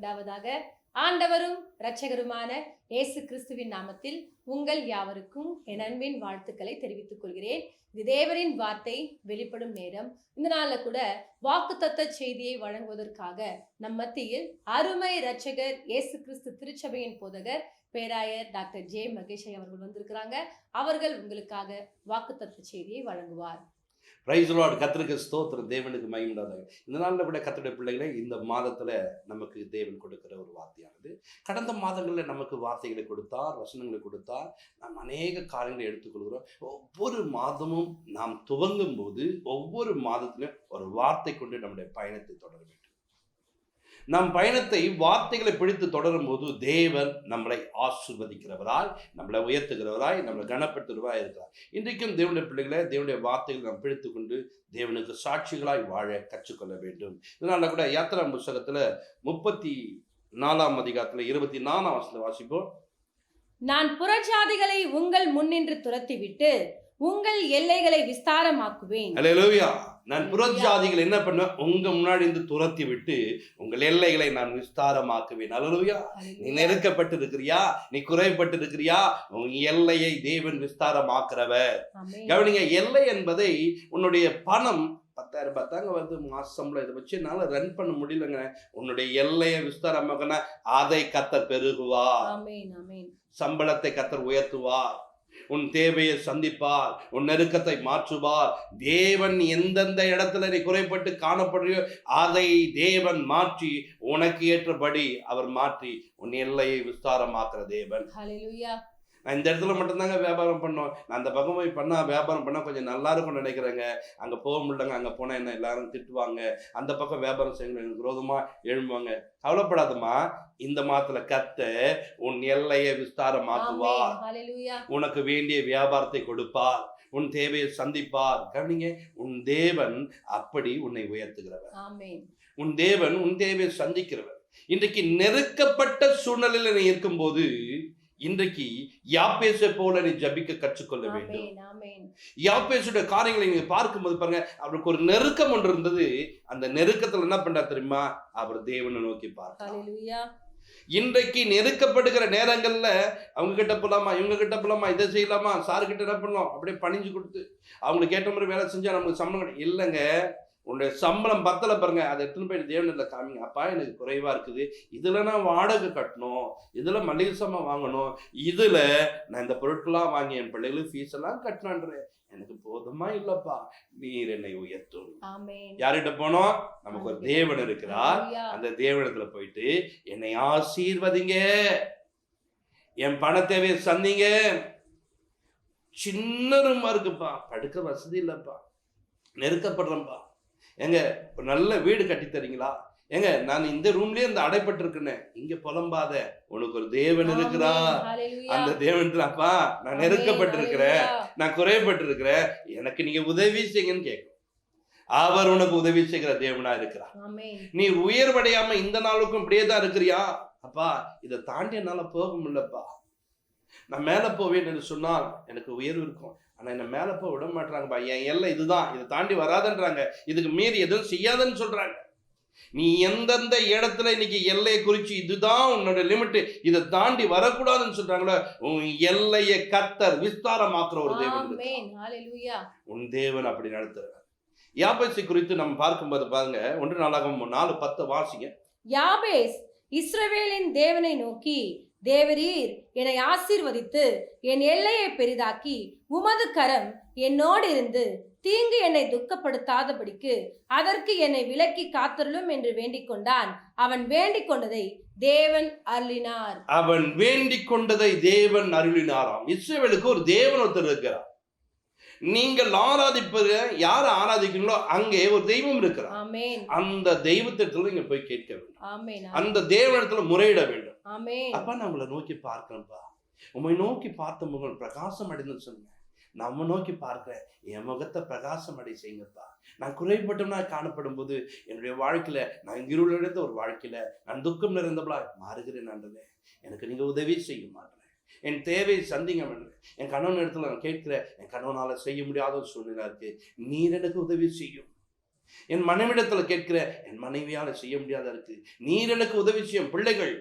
உண்டாவதாக. ஆண்டவரும் இரட்சகருமான இயேசு கிறிஸ்துவின் நாமத்தில் உங்கள் யாவருக்கும் என் அன்பின் வாழ்த்துக்களை தெரிவித்துக் கொள்கிறேன். இது தேவரின் வார்த்தை வெளிப்படும் நேரம். இந்த நாள்ல கூட வாக்குத்தத்த செய்தியை வழங்குவதற்காக நம் மத்தியில் அருமை இரட்சகர் இயேசு கிறிஸ்து திருச்சபையின் போதகர் பேராயர் டாக்டர் ஜே மகேஷ் அவர்கள் வந்திருக்கிறாங்க. அவர்கள் உங்களுக்காக வாக்குத்தத்த செய்தியை வழங்குவார். Praise the Lord. கர்த்தருக்கு ஸ்தோத்திரம், தேவனுக்கு மகிமை உண்டாவதாக. இந்த நாளில் கூட கர்த்தருடைய பிள்ளைகளை இந்த மாதத்தில் நமக்கு தேவன் கொடுக்கிற ஒரு வார்த்தையானது, கடந்த மாதங்களில் நமக்கு வார்த்தைகளை கொடுத்தார், வசனங்களை கொடுத்தார். நாம் அநேக காரியங்களை எடுத்துக்கொள்கிறோம். ஒவ்வொரு மாதமும் நாம் துவங்கும் போது ஒவ்வொரு மாதத்திலும் ஒரு வார்த்தை கொண்டு நம்முடைய பயணத்தை தொடர வேண்டும். நம் பயணத்தை வார்த்தைகளை பிடித்து தொடரும் போது தேவன் நம்மளை ஆசீர்வதிக்கிறவராய், நம்மளை உயர்த்துகிறவராய், நம்மளை கனப்படுத்துகிறவராய் இருக்கிறார். இன்றைக்கும் தேவனுடைய பிள்ளைகளை தேவனுடைய வார்த்தைகளை நாம் பிடித்து கொண்டு தேவனுக்கு சாட்சிகளாய் வாழ கற்றுக்கொள்ள வேண்டும். இதனால கூட யாத்திரா புத்தகத்துல 34ஆம் அதிகாரத்துல 24ஆம் வசனத்தை வாசிப்போம். நான் புறஜாதிகளை உங்கள் முன்னின்று துரத்திவிட்டு உங்கள் எல்லைகளை விஸ்தாரமாக்குவேன். அல்லேலூயா. நான் புறஜாதிகள் என்ன பண்ணுவேன்? உங்க முன்னாடி இருந்து துரத்தி விட்டு உங்கள் எல்லைகளை நான் விஸ்தாரமாக்குவேன். அல்லேலூயா. நீ நெருக்கப்பட்டு இருக்கிறியா? நீ குறைப்பட்டு இருக்கிறியா? உன் எல்லையை தேவன் விஸ்தாரமாக்குறவர். கவனிங்க, எல்லை என்பதை உன்னுடைய பணம் 10,000 பார்த்தாங்க வந்து மாசம்ல இதை வச்சு என்னால ரன் பண்ண முடியலங்க. உன்னுடைய எல்லையை விஸ்தாரமாக்கனா அதை கர்த்தர் பெருகுவார். சம்பளத்தை கர்த்தர் உயர்த்துவார். உன் தேவையை சந்திப்பார். உன் நெருக்கத்தை மாற்றுவார். தேவன் எந்தெந்த இடத்துல நீ குறைப்பட்டு காணப்படுறியோ அதை தேவன் மாற்றி உனக்கு ஏற்றபடி அவர் மாற்றி உன் எல்லையை விஸ்தாரமாக்குற தேவன். ஹல்லேலூயா. நான் இந்த இடத்துல மட்டும்தாங்க வியாபாரம் பண்ணோம், நான் அந்த பக்கம் போய் வியாபாரம் பண்ணால் கொஞ்சம் நல்லா இருக்கும்னு நினைக்கிறேங்க. அங்கே போக முடியலங்க, அங்கே போனால் என்ன எல்லாரும் திட்டுவாங்க, அந்த பக்கம் வியாபாரம் செய்யணும் எனக்கு விரோதமாக எழும்புவாங்க. கவலைப்படாதம்மா, இந்த மாதத்துல கர்த்தர் உன் எல்லையை விஸ்தாரமாக்குவார். உனக்கு வேண்டிய வியாபாரத்தை கொடுப்பார். உன் தேவையை சந்திப்பார். கவனிங்க, உன் தேவன் அப்படி உன்னை உயர்த்துகிறவர். உன் தேவன் உன் தேவையை சந்திக்கிறவர். இன்றைக்கு நெருக்கப்பட்ட சூழ்நிலையில் நீ இருக்கும்போது இன்றைக்கு யாப்பேசை போல நீ ஜபிக்க கற்றுக்கொள்ள வேண்டும். யாப்பேசுடைய காரியங்களை நீங்க பார்க்கும்போது பாருங்க, அவருக்கு ஒரு நெருக்கம் ஒன்று இருந்தது. அந்த நெருக்கத்துல என்ன பண்றா தெரியுமா? அவர் தேவனை நோக்கி பார்த்தார். இன்றைக்கு நெருக்கப்படுகிற நேரங்கள்ல அவங்க கிட்ட போலாமா, இவங்க கிட்ட போலாமா, இதை செய்யலாமா, சாரு கிட்ட என்ன பண்ணலாம், அப்படியே பணிஞ்சு கொடுத்து அவங்களுக்கு ஏற்ற மாதிரி வேலை செஞ்சா நம்மளுக்கு சம்பளம் இல்லைங்க. உன்னுடைய சம்பளம் பத்தலை பாருங்க, அதை எடுத்துன்னு போய் தேவனில் காமிங்க. அப்பா எனக்கு குறைவா இருக்குது, இதுல நான் வாடகை கட்டணும், இதுல மளிகை சாமான் வாங்கணும், இதுல நான் இந்த பொருட்கள்லாம் வாங்கி என் பிள்ளைகளுக்கு ஃபீஸ் எல்லாம் கட்டணுன்றேன், எனக்கு போதுமா இல்லப்பா, நீர் என்னை உயர்த்தும். யார்கிட்ட போனோம்? நமக்கு ஒரு தேவன் இருக்கிறார். அந்த தேவனிடத்துல போயிட்டு என்னை ஆசீர்வதிங்க, என் பண தேவையை சந்திங்க. சின்ன ரூமா இருக்குப்பா, படுக்க வசதி இல்லப்பா, நெருக்கப்படுறேன்ப்பா, எங்க ஒரு நல்ல வீடு கட்டி தரீங்களா? ஏங்க நான் இந்த ரூம்லயே இந்த அடைப்பட்டு இருக்கேன், இங்க புலம்பாத, உனக்கு ஒரு தேவன் இருக்கிறா. அந்த தேவன், அப்பா நான் நெருக்கப்பட்டு இருக்கிறேன், நான் குறையப்பட்டு இருக்கிறேன், எனக்கு நீங்க உதவி செய்யுங்கன்னு கேட்கும். அவர் உனக்கு உதவி செய்கிற தேவனா இருக்கிறார். நீ உயர்வடையாம இந்த நாளுக்கும் இப்படியே தான் இருக்கிறியா? அப்பா இதை தாண்டி என்னால போக முடியலப்பா, நான் மேல போவேன் என்று சொன்னால் எனக்கு உயர்வு இருக்கும், ஆனா என்ன மேல போக விட மாட்டாங்கப்பா, என் எல்லை இதுதான், இதை தாண்டி வராதுன்றாங்க, இதுக்கு மீறி எதுவும் செய்யாதுன்னு சொல்றாங்க. நீ எந்தெந்த இடத்துல இன்னைக்கு எல்லையை குறிச்சு இதுதான் உன்னோட லிமிட், இதை தாண்டி வரக்கூடாதுன்னு சொல்றாங்களோ, உன் எல்லையை கர்த்தர் விஸ்தாரமாக்குற ஒரு தேவன். உன் தேவன் அப்படி நடத்துறார். யாபேசை குறித்து நம்ம பார்க்கும்போது பாருங்க, 1 நாளாகமம் 4:10 வாசிங்க. யாபேஸ் இஸ்ரவேலின் தேவனை நோக்கி, தேவரீர் என்னை ஆசீர்வதித்து என் எல்லையை பெரிதாக்கி உமது கரம் என்னோடு இருந்து தீங்கு என்னை துக்கப்படுத்தாதபடிக்கு அதற்கு என்னை விலக்கி காத்தருளும் என்று வேண்டிக் கொண்டான். அவன் வேண்டிக் கொண்டதை தேவன் அருளினார். அவன் வேண்டிக் கொண்டதை தேவன் அருளினாராம். இஸ்ரவேலுக்கு ஒரு தேவன் ஒருத்தர் இருக்கிறார். நீங்கள் ஆராதிப்பது யாரை ஆராதிக்கிறீங்களோ அங்கே ஒரு தெய்வம் இருக்கிறார். அந்த தெய்வத்திடத்துல நீங்க போய் கேட்க வேண்டும். அந்த தேவனிடத்துல முறையிட வேண்டும். அப்பா நான் உங்களை நோக்கி பார்க்கிறேன்ப்பா, உண்மை நோக்கி பார்த்த முகம் பிரகாசம் அடைந்து சொல்லுங்க. நம்ம நோக்கி பார்க்கிறேன், என் முகத்தை பிரகாசம் அடை செய்யுங்கப்பா. நான் குறைபட்டோம்னா காணப்படும் போது என்னுடைய வாழ்க்கையில நான் இருளடைந்த ஒரு வாழ்க்கையில நான் துக்கம் நிறைந்தவளா மாறுகிறேன். ஆண்டவரே எனக்கு நீங்க உதவி செய்ய மாட்டேன், என் தேவையை சந்திங்க. என் கணவன் இடத்துல நான் கேட்கிறேன், என் கணவனால செய்ய முடியாத ஒரு சூழ்நிலை இருக்கு, நீர் எனக்கு உதவி செய்யும். என் மனைவிடத்துல கேட்கிறேன், என் மனைவியால செய்ய முடியாத இருக்கு, நீர் எனக்கு உதவி செய்யும். பிள்ளைகள்,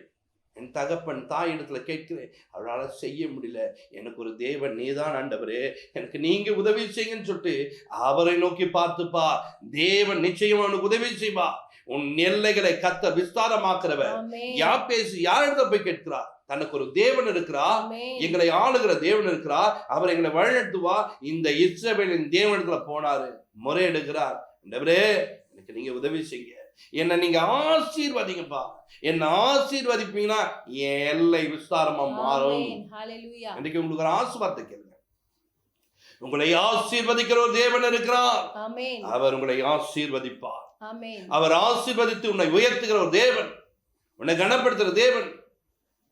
என் தகப்பன் தாய் இடத்துல கேட்கிறேன், அவளால செய்ய முடியல, எனக்கு ஒரு தேவன் நீதான் ஆண்டவரே, எனக்கு நீங்க உதவி செய்யுங்கன்னு சொல்லிட்டு அவரை நோக்கி பார்த்துப்பா. தேவன் நிச்சயம் அவனுக்கு உதவி செய்வா. உன் எல்லைகளை கத்த விஸ்தாரமாக்குறவர். யாபேசு யார் இடத்துல போய் கேட்கிறார்? தனக்கு ஒரு தேவன் இருக்கிறார், எங்களை ஆளுகிற தேவன் இருக்கிறார், அவர் எங்களை வழிநடத்துவா. இந்த இஸ்ரவேலின் தேவனிடத்துல போனாரு, முறையிடுகிறார். ஆண்டவரே, எனக்கு நீங்க உதவி செய்யுங்க, என்ன நீங்க ஆசீர்வதிங்கப்பா. என்ன ஆசீர்வதிப்பீங்கன்னா என் எல்லை விஸ்தாரமா மாறும். இன்னைக்கு உங்களுக்கு ஒரு ஆசீர்வாதத்தை கேளுங்க. உங்களை ஆசீர்வதிக்கிற ஒரு தேவன் இருக்கிறார், அவர் உங்களை ஆசீர்வதிப்பார். அவர் ஆசீர்வதித்து உன்னை உயர்த்துகிற ஒரு தேவன், உன்னை கனப்படுத்துகிற தேவன்,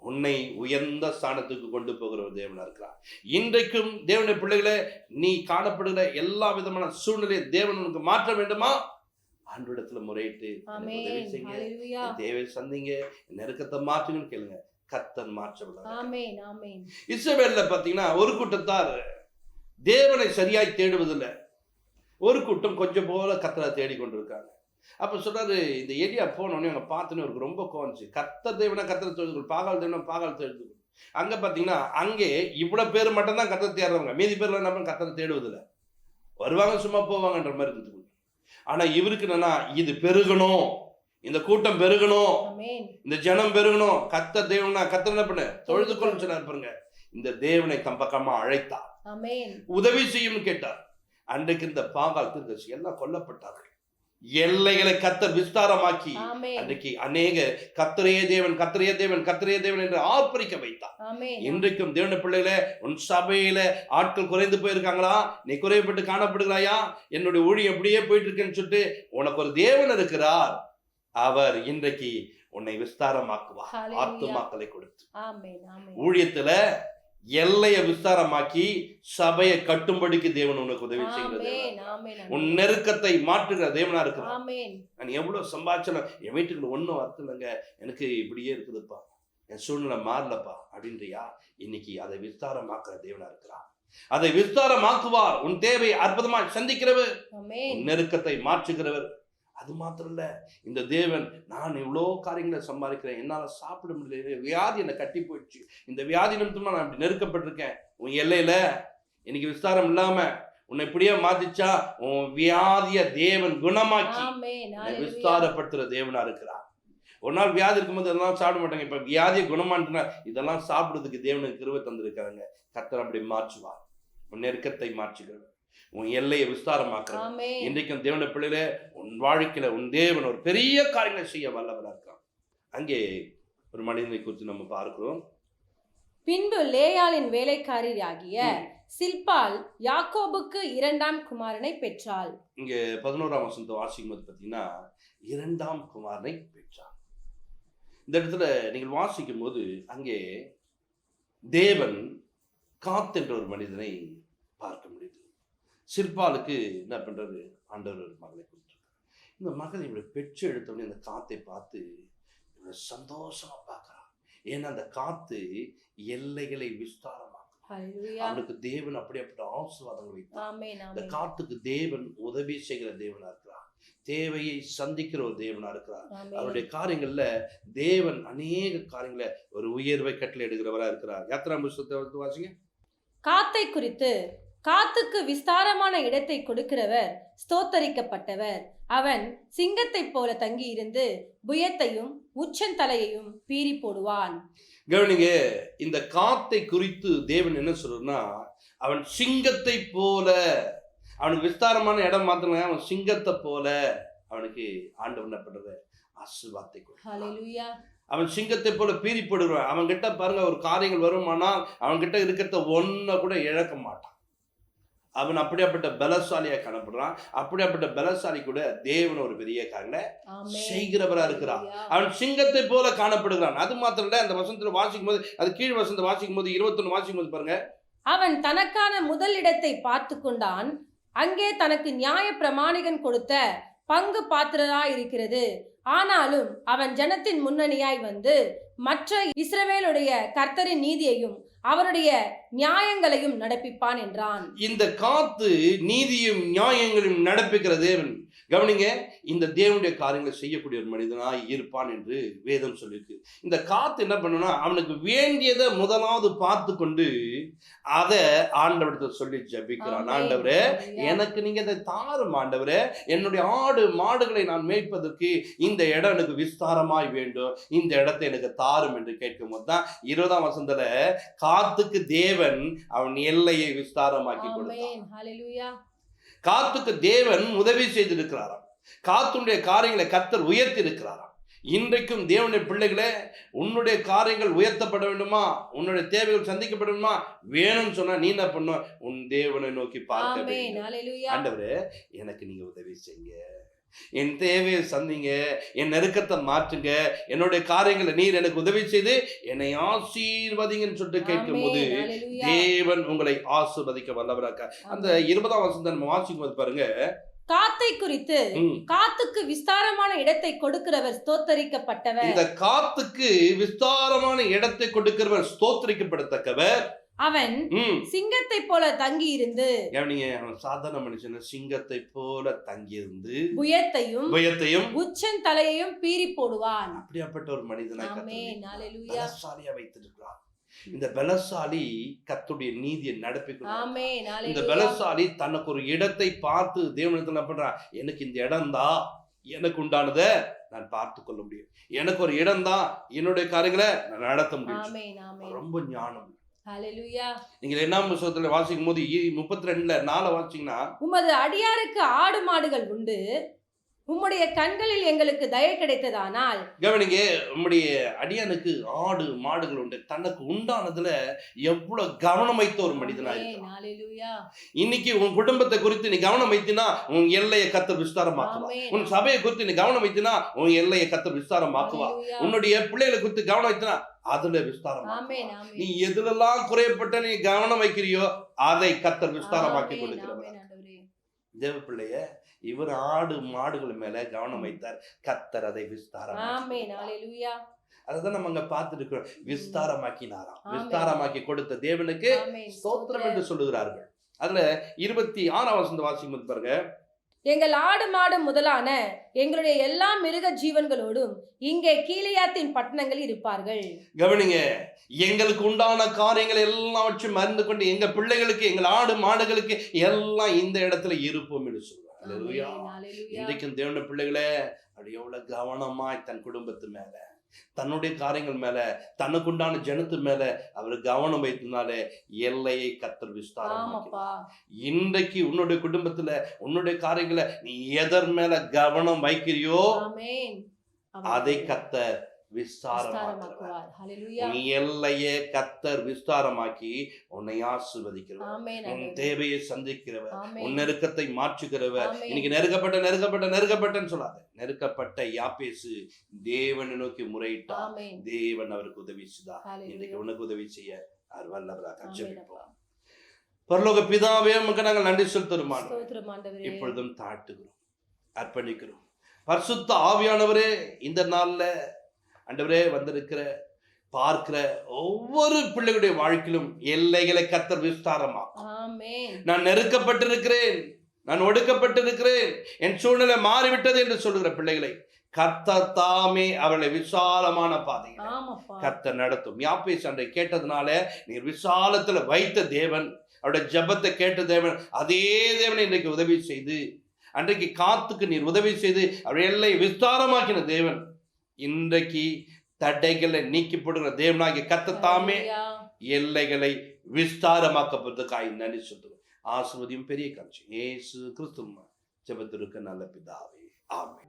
உன்னை உயர்ந்த ஸ்தானத்துக்கு கொண்டு போகிற ஒரு தேவனா இருக்கிறார். இன்றைக்கும் தேவனுடைய பிள்ளைகளே, நீ காணப்படுகிற எல்லா விதமான சூழ்நிலையை தேவன் உனக்கு மாற்ற வேண்டுமா? ஆண்டவரிடத்துல முறையிட்டு உதவி செய்யுங்க, தேவை சந்திங்க, நெருக்கத்தை மாற்றுங்கன்னு கேளுங்க. கர்த்தர் மாற்ற. இஸ்ரவேல்ல பாத்தீங்கன்னா ஒரு கூட்டத்தார் தேவனை சரியாய் தேடுவதில்லை, ஒரு கூட்டம் கொஞ்சம் போல கர்த்தரை தேடி கொண்டிருக்காங்க. அப்ப சொல்றாரு, இந்த ஏரியா போனோடனே அவங்க பார்த்தோன்னே அவருக்கு ரொம்ப கோவந்துச்சு. கர்த்தர் தேவனா கர்த்தரை தேடுகள், பாகால் தேவனா பாகால் தேடுகள். அங்க பாத்தீங்கன்னா அங்கே இவ்வளவு பேர் மட்டும் தான் கர்த்தரை தேடுறவங்க, மீதி பேர்லாம் நம்ம கர்த்தரை தேடுவதில்லை, வருவாங்க சும்மா போவாங்கன்ற மாதிரி இருந்துச்சு. ஆனா இவருக்கு என்னன்னா, இது பெருகணும், இந்த கூட்டம் பெருகணும், இந்த ஜனம் பெருகணும். கர்த்தர் தேவனா கர்த்தர் என்ன பண்ண தொழுது கொள்ளுன்னு சொன்னார் பாருங்க. இந்த தேவனை தம் பக்கமா அழைத்தார், உதவி செய்யும் கேட்டார். அன்றைக்கு இந்த பாகால் தீர்க்கதரிசி எல்லாம் கொல்லப்பட்டார்கள். எல்லைகளை கர்த்தர் விஸ்தாரமாக்கி அன்றைக்கு அநேக கர்த்தரே தேவன் கர்த்தரே தேவன் கர்த்தரே தேவன் என்று ஆர்ப்பரிக்க வைத்தார். இன்றைக்கும் தேவனுடைய பிள்ளைகளே, உன் சபையில ஆட்கள் குறைந்து போயிருக்காங்களா? நீ குறைபட்டு காணப்படுகிறாயா? என்னுடைய ஊழியம் எப்படியே போயிட்டு இருக்குன்னு சொல்லிட்டு உனக்கு ஒரு தேவன் இருக்கிறார், அவர் இன்றைக்கு உன்னை விஸ்தாரமாக்குவார். ஆத்துமாக்களை கொடுத்து ஊழியத்துல எல்லையை விஸ்தாரமாக்கி சபையை கட்டும்படிக்கு தேவன் உனக்கு உதவி செய்கிறது. உன் நெருக்கத்தை மாற்றுகிற தேவனா இருக்கிறார். நான் எவ்வளவு சம்பாதிச்சேன், என் வீட்டுக்கு ஒன்னும் வரத்து இல்லைங்க, எனக்கு இப்படியே இருக்குதுப்பா, என் சூழ்நிலை மாறலப்பா அப்படின்றியா? இன்னைக்கு அதை விஸ்தாரமாக்குற தேவனா இருக்கிறார், அதை விஸ்தாரமாக்குவார். உன் தேவை அற்புதமா சந்திக்கிறவர், உன் நெருக்கத்தை மாற்றுகிறவர். அது மாத்திரம் இல்ல, இந்த தேவன், நான் இவ்வளோ காரியங்களை சம்பாதிக்கிறேன், என்னால சாப்பிட முடியல, வியாதி என்னை கட்டி போயிடுச்சு, இந்த வியாதி நிமித்தமா நான் இப்படி நெருக்கப்பட்டிருக்கேன். உன் எல்லையில இன்னைக்கு விஸ்தாரம் இல்லாம உன்னை இப்படியே மாத்திச்சா, உன் வியாதிய தேவன் குணமாக்கி விஸ்தாரப்படுத்துற தேவனா இருக்கிறார். ஒரு நாள் வியாதி இருக்கும்போது இதெல்லாம் சாப்பிட மாட்டாங்க, இப்ப வியாதியை குணமானா இதெல்லாம் சாப்பிடுறதுக்கு தேவனுக்கு கிருபை தந்திருக்காங்க. கர்த்தர் அப்படி மாற்றுவார், உன் நெருக்கத்தை மாற்றுகிறார், உன் எல்லையை விஸ்தாரமாக்குறான். இன்றைக்கும் தேவனுடைய பிள்ளையிலே உன் வாழ்க்கையில உன் தேவன் ஒரு பெரிய காரியங்களை செய்ய வல்லவராக இருக்கான். அங்கே ஒரு மனிதனை குறித்து நம்ம பார்க்கிறோம். பின்பு லேயாளின் வேலைக்காரியாகிய சில்பாள் யாக்கோபுக்கு 2ஆம் குமாரனை பெற்றாள். இங்க 11ஆம் வசனத்தை வாசிக்கும் போது பார்த்தீங்கன்னா 2ஆம் குமாரனை பெற்றாள். இந்த இடத்துல நீங்கள் வாசிக்கும் போது அங்கே தேவன் காத் என்ற ஒரு மனிதனை பார்க்க முடியுது. சில்பாளுக்கு என்ன பண்றாரு, ஆண்டவர் ஒரு மகளை கொடுத்துருக்காரு. இந்த மகள் இவரை பெற்று எடுத்தோடனே இந்த காத்தை பார்த்து இவரை சந்தோஷமா பார்க்கறான். ஏன்னா அந்த காத்து எல்லைகளை விஸ்தாரமாக்கும். அவனுக்கு தேவன் அப்படிப்பட்ட ஆசீர்வாதங்கள் வைத்தார். இந்த காத்துக்கு தேவன் உதவி செய்கிற தேவனா இருக்கிறார், தேவையை சந்திக்கிற ஒரு தேவனா இருக்கிறார். அவருடைய காரியங்கள்ல தேவன் அநேக காரியங்களை ஒரு உயர்வை கட்டளை எடுக்கிறவரா இருக்கிறார். யாத்திரா புஸ்தகத்தை வாசிங்க. காத்தை குறித்து, காத்துக்கு விஸ்தாரமான இடத்தை கொடுக்கிறவர் ஸ்தோத்தரிக்கப்பட்டவர். அவன் சிங்கத்தை போல தங்கி இருந்து புயத்தையும் உச்சந்தலையையும் பீறி போடுவான். கவனிங்க, இந்த காத்தை குறித்து தேவன் என்ன சொல்றா, அவன் சிங்கத்தை போல, அவனுக்கு விஸ்தாரமான இடம் மாத்திரம், அவன் சிங்கத்தை போல அவனுக்கு ஆண்டவன் என்ன பண்றது, ஆசீர்வாதத்தை கொடுக்கிறார். அவன் சிங்கத்தை போல பீறி போடுவான். அவன் கிட்ட பாருங்க ஒரு காரியங்கள் வருமானால் அவன் கிட்ட இருக்கிறத ஒன்ன கூட இழக்க மாட்டான். அவன் அப்படியாப்பட்ட பலசாலியா காணப்படுறான். அப்படியாப்பட்ட பலசாலி கூட தேவன் ஒரு பெரிய காரியங்களை செய்கிறவரா இருக்கிறான். அவன் சிங்கத்தை போல காணப்படுகிறான். அது மாத்திரம் இல்ல, அந்த வசனத்துல வாசிக்கும் போது, அது கீழ் வசனத்தை வாசிக்கும் போது 21 வாசிக்கும் போது பாருங்க, அவன் தனக்கான முதல் இடத்தை பார்த்து கொண்டான். அங்கே தனக்கு நியாய பிரமாணிகன் கொடுத்த பங்கு பாத்திரராய் இருக்கிறது. ஆனாலும் அவன் ஜனத்தின் முன்னணியாய் வந்து மற்ற இஸ்ரவேலுடைய கர்த்தரின் நீதியையும் அவருடைய நியாயங்களையும் நடப்பிப்பான் என்றான். இந்த காத்து நீதியும் நியாயங்களையும் நடப்பிக்கிற தேவன். கவனிங்க, இந்த தேவனுடைய காரியங்களை செய்யக்கூடிய ஒரு மனிதனாய் இருப்பான் என்று வேதம் சொல்லியிருக்கு. இந்த காத்து என்ன பண்ணுனா, அவனுக்கு வேண்டியதை முதலாவது பார்த்து கொண்டு அதை ஆண்டவரிடத்தில் சொல்லி ஜெபிக்கிறான். ஆண்டவரே, எனக்கு நீங்க இதை தாரும் ஆண்டவரே, என்னுடைய ஆடு மாடுகளை நான் மேய்ப்பதற்கு இந்த இடம் எனக்கு விஸ்தாரமாய் வேண்டும், இந்த இடத்தை எனக்கு தாரும் என்று கேட்கும் போது தான் 20ஆம் வசனத்துல காத்துக்கு தேவன் அவன் எல்லையை விஸ்தாரமாக்கி கொடுத்தான். காத்துக்கு தேவன் உதவி செய்திருக்கிறாராம். காத்துடைய காரியங்களை கர்த்தர் உயர்த்தி இருக்கிறாராம். இன்றைக்கும் தேவனுடைய பிள்ளைகளே, உன்னுடைய காரியங்கள் உயர்த்தப்பட வேண்டுமா, உன்னுடைய தேவைகள் சந்திக்கப்பட வேண்டுமா, வேணும்னு சொன்னா நீ என்ன பண்ணும், உன் தேவனை நோக்கி பார்க்க வேண்டும். ஆண்டவரே, எனக்கு நீங்க உதவி செய்யுங்க, என் தேவையை சந்திங்க, என் நெருக்கத்தை மாற்றுங்க, என்னுடைய காரியங்களை நீர் எனக்கு உதவி செய்து என்னை ஆசீர்வதிங்கன்னு சொல்லிட்டு கேட்கும் போது தேவன் உங்களை ஆசீர்வதிக்க வல்லவராக. அந்த 20ஆம் வசனத்தை நம்ம வாசிக்கும் போது பாருங்க, காத்தை குறித்து காத்துக்கு விஸ்தாரமான இடத்தை கொடுக்கிறவர் ஸ்தோத்தரிக்கப்பட்டவர். இந்த காத்துக்கு விஸ்தாரமான இடத்தை கொடுக்கிறவர் ஸ்தோத்தரிக்கப்படத்தக்கவர். அவன் சிங்கத்தை போல தங்கி இருந்து, அவன் சாதாரண மனுஷன், சிங்கத்தை போல தங்கி இருந்து புயத்தையும் உச்சன் தலையையும் பீறி போடுவான். அப்படியாப்பட்ட ஒரு மனிதனாய் பலசாலியா வைத்திருக்கிறார். இந்த பலசாலி கர்த்தருடைய நீதியை நடப்பிக்கிறார். இந்த பலசாலி தனக்கு ஒரு இடத்தை பார்த்து தேவனிடத்தில் என்ன பண்றான், எனக்கு இந்த இடம் தான் எனக்கு உண்டானத நான் பார்த்து கொள்ள முடியும், எனக்கு ஒரு இடம் தான் என்னுடைய காரியங்களை நான் நடத்த முடியும். ரொம்ப ஞானம். நீங்க என்ன புத்தகத்துல வாசிக்கும் போது 32:4 வாசிச்சீங்கன்னா, உமது அடியாருக்கு ஆடு மாடுகள் உண்டு, உம்முடைய கண்களில் எங்களுக்கு தயை கிடைத்ததானால். கவனிங்க, உம்முடைய அடியானுக்கு ஆடு மாடுகள் உண்டு. தனக்கு உண்டானதுல எவ்வளவு கவனம் வைத்த ஒரு மனிதனாய். இன்னைக்கு உன் குடும்பத்தை குறித்து நீ கவனம் வைத்தினா உன் எல்லையை கர்த்தர் விஸ்தாரமாக்குவா. உன் சபையை குறித்து நீ கவனம் வைத்தினா உன் எல்லையை கர்த்தர் விஸ்தாரமாக்குவா. உன்னுடைய பிள்ளைகளை குறித்து கவனம் வைத்தினா அதுல விஸ்தாரம். நீ எதுலெல்லாம் குறையப்பட்ட நீ கவனம் வைக்கிறியோ அதை கர்த்தர் விஸ்தாரமாக்கி கொடுக்கிறவர். தேவ பிள்ளைய, இவர் ஆடு மாடுகள் மேல கவனம் வைத்தார், கர்த்தர் அதை விஸ்தாரம். அதுதான் நம்ம அங்க பார்த்துருக்கிறோம். விஸ்தாரமாக்கினாராம். விஸ்தாரமாக்கி கொடுத்த தேவனுக்கு ஸ்தோத்திரம் என்று சொல்லுகிறார்கள். அதுல 26ஆம் வசனத்தை வாசிக்கும் பாருங்க, எங்கள் ஆடு மாடு முதலான எங்களுடைய எல்லா மிருக ஜீவன்களோடும் இங்கே கீலேயாத்தின் பட்டணங்கள் இருப்பார்கள். கவனிங்க, எங்களுக்கு உண்டான காரியங்கள் எல்லாவற்றையும் மறந்து கொண்டு எங்க பிள்ளைகளுக்கு, எங்கள் ஆடு மாடுகளுக்கு எல்லாம் இந்த இடத்துல இருப்போம் என்று சொல்றாங்க. இன்றைக்கும் தேவனுடைய பிள்ளைகளே, அப்படி எவ்வளவு கவனமாய் தன் குடும்பத்து மேல, தன்னுடைய காரியங்கள் மேல, தனக்குண்டான ஜனத்து மேல அவர் கவனம் வைத்தனாலே எல்லையை கர்த்தர் விஸ்தாரம். இன்றைக்கு உன்னுடைய குடும்பத்துல உன்னுடைய காரியங்களை நீ எதர் மேல கவனம் வைக்கிறியோ அதை கர்த்தர் விஸ்தாரமாக்குவார். நீ எல்லையை கர்த்தர் விஸ்தாரமாக்கி உன்னை ஆசீர்வதிக்கிறவர், உன் தேவையை சந்திக்கிறவர், உன் நெருக்கத்தை மாற்றுகிறவர். இன்னைக்கு நெருக்கப்பட்டன்னு சொல்லாத. நெருக்கப்பட்ட யாபேசு தேவனை நோக்கி முறையிட்டார், தேவன் அவருக்கு உதவி செய்தார். இன்னைக்கு உனக்கு உதவி செய்ய அவர் வல்லவராக. ஜெபிப்போம். பரலோக பிதாவே, உமக்கு நாங்கள் நன்றி செலுத்துகிறோம். இப்பொழுதும் தாழ்த்துகிறோம், அர்ப்பணிக்கிறோம். பரிசுத்த ஆவியானவரே, இந்த நாள்ல ஆண்டவரே வந்திருக்கிற பார்க்கிற ஒவ்வொரு பிள்ளைகளுடைய வாழ்க்கையிலும் எல்லைகளை கர்த்தர் விஸ்தாரமாக்கும். நான் நெருக்கப்பட்டிருக்கிறேன், நான் ஒடுக்கப்பட்டிருக்கிறேன், என் சூழ்நிலை மாறிவிட்டது என்று சொல்லுகிற பிள்ளைகளை கர்த்தர் தாமே அவர்களை விசாலமான பாதையில் கர்த்தர் நடத்தும். யாபேஸ் அன்றை கேட்டதுனால நீர் விசாலத்துல வைத்த தேவன், அவருடைய ஜெபத்தை கேட்ட தேவன், அதே தேவனை இன்றைக்கு உதவி செய்து, அன்றைக்கு காத்துக்கு நீர் உதவி செய்து அவர் எல்லை விஸ்தாரமாக்கின தேவன், இன்றைக்கு தடைகளை நீக்கி போடுகிற தேவனாகிய கர்த்தர் தாமே எல்லைகளை விஸ்தாரமாக்கப்படுவதற்காக நன்றி சொல்லுவோம். ஆசீர்வதியும் பெரிய காட்சி இயேசு கிறிஸ்து ஜெபத்திற்கு நல்ல பிதாவே, ஆமென்.